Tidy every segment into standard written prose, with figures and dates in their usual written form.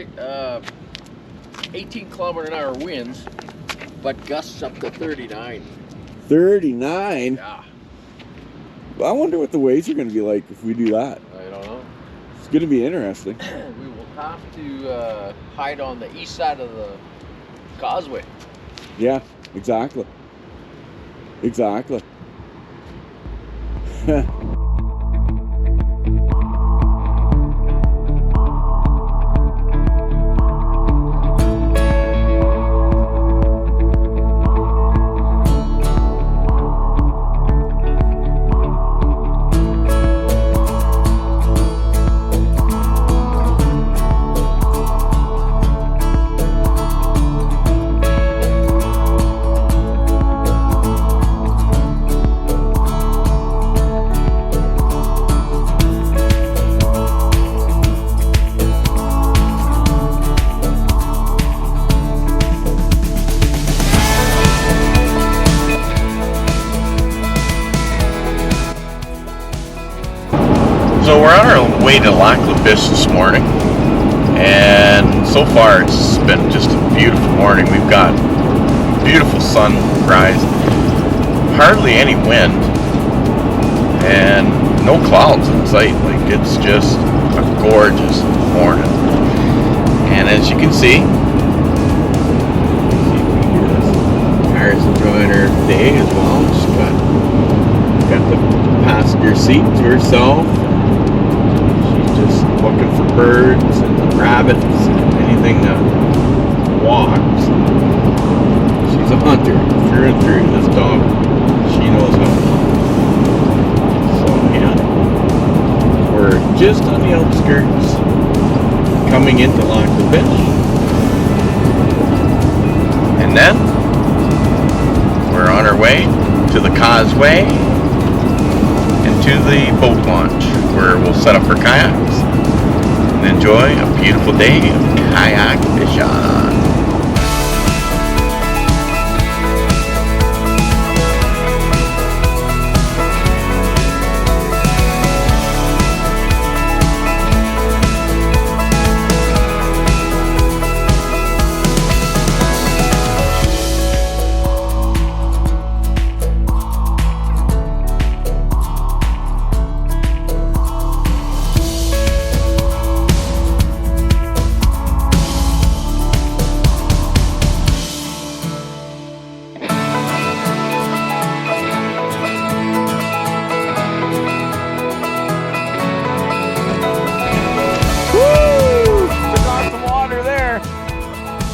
18-kilometer-an-hour winds, but gusts up to 39. 39? Yeah. I wonder what the waves are going to be like if we do that. I don't know. It's going to be interesting. We will have to hide on the east side of the causeway. Yeah, exactly. Exactly. So we're on our way to Lac La Biche this morning, and so far it's been just a beautiful morning. We've got beautiful sunrise, hardly any wind, and no clouds in sight. Like, it's just a gorgeous morning. And as you can see, Tara's enjoying her day as well. She's got the passenger seat to herself. Just looking for birds and rabbits and anything that walks. She's a hunter through and through, this dog. She knows how. So yeah, we're just on the outskirts coming into Lac La Biche. and then we're on our way to the causeway and to the boat launch, where we'll set up our kayaks and enjoy a beautiful day of kayak fishing.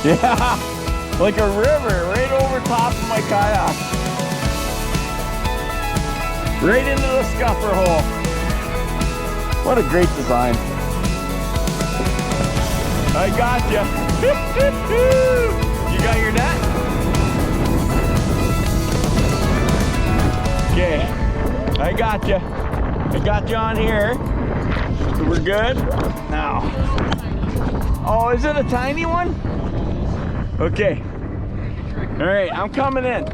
Yeah, like a river right over top of my kayak. Right into the scupper hole. What a great design. I got you. You got your net? Okay, I got you. I got you on here. So we're good? Now. Oh, is it a tiny one? Okay. All right, I'm coming in.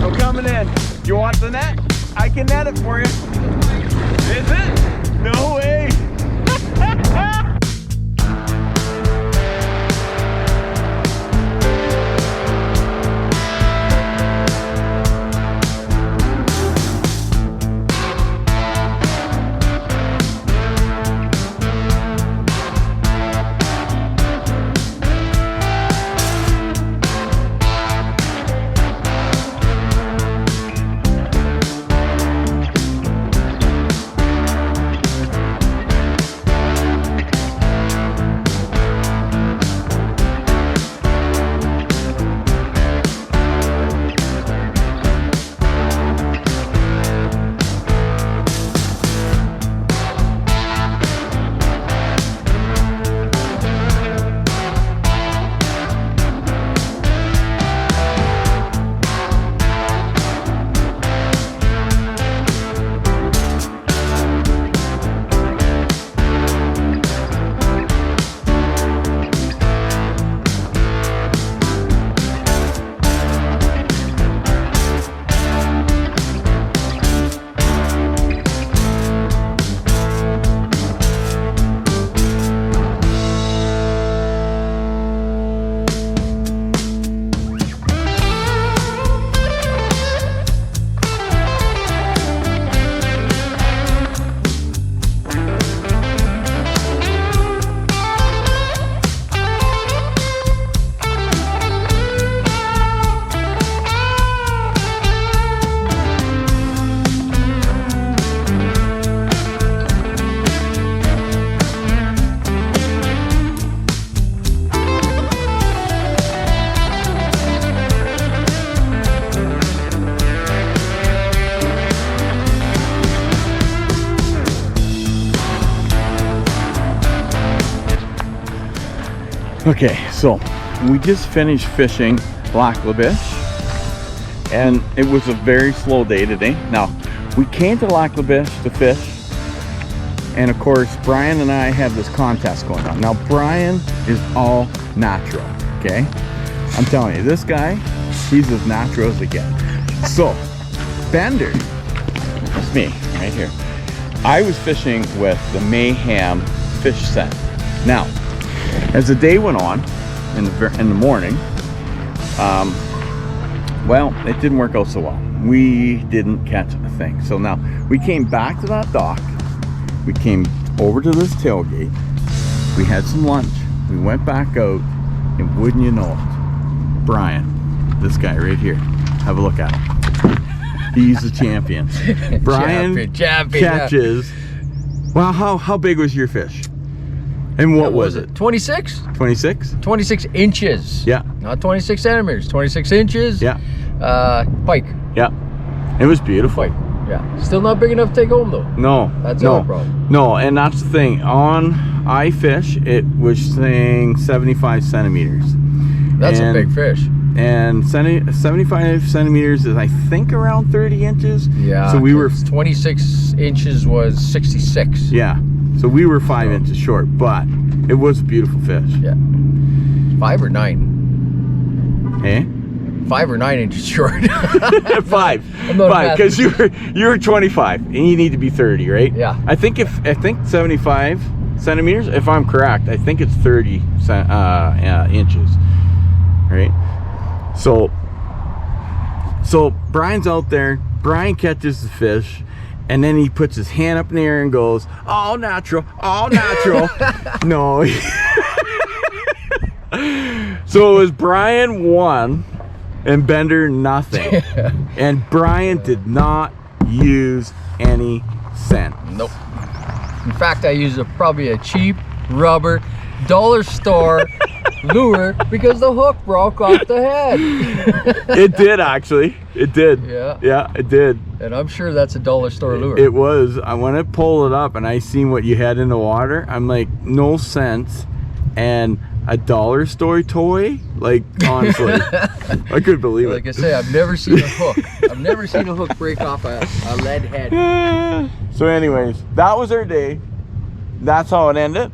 I'm coming in. You want the net? I can net it for you. Is it? No way. Okay, so we just finished fishing Lac La Biche, and it was a very slow day today. Now, we came to Lac La Biche to fish, and of course, Brian and I have this contest going on. Now, Brian is all natural, okay? I'm telling you, this guy, he's as natural as it gets. So, Bender, that's me, right here. I was fishing with the Mayhem fish scent. Now, as the day went on, in the morning, well, it didn't work out so well. We didn't catch a thing. So now, we came back to that dock. We came over to this tailgate. We had some lunch. We went back out, and wouldn't you know it, Brian, this guy right here, have a look at him. He's the champion. Brian champion, catches. Well, how big was your fish? And what was it? 26? 26? 26 inches. Yeah. Not 26 centimeters, 26 inches. Yeah. Pike. Yeah. It was beautiful. Pike. Yeah. Still not big enough to take home though. No. That's no problem. No, and that's the thing. On iFish, it was saying 75 centimeters. That's a big fish. And 75 centimeters is, I think, around 30 inches. Yeah. So we were 26 inches was 66. Yeah. So we were 5 inches short, but it was a beautiful fish. Yeah. 5 or 9. Eh? 5 or 9 inches short. 5. 5, because you were 25 and you need to be 30, right? Yeah. I think 75 centimeters, if I'm correct, I think it's 30 inches, right? So Brian's out there. Brian catches the fish, and then he puts his hand up in the air and goes, "All natural, all natural." No. So it was Brian 1 and Bender nothing. And Brian did not use any scent. Nope. In fact, I used probably a cheap rubber dollar store lure because the hook broke off the head. It did, actually. It did. Yeah. Yeah, it did. And I'm sure that's a dollar store lure. It was. I want to pull it up and I seen what you had in the water. I'm like, no sense. And a dollar store toy? Like, honestly, I couldn't believe it. Like I say, I've never seen a hook. I've never seen a hook break off a lead head. So anyways, that was our day. That's how it ended.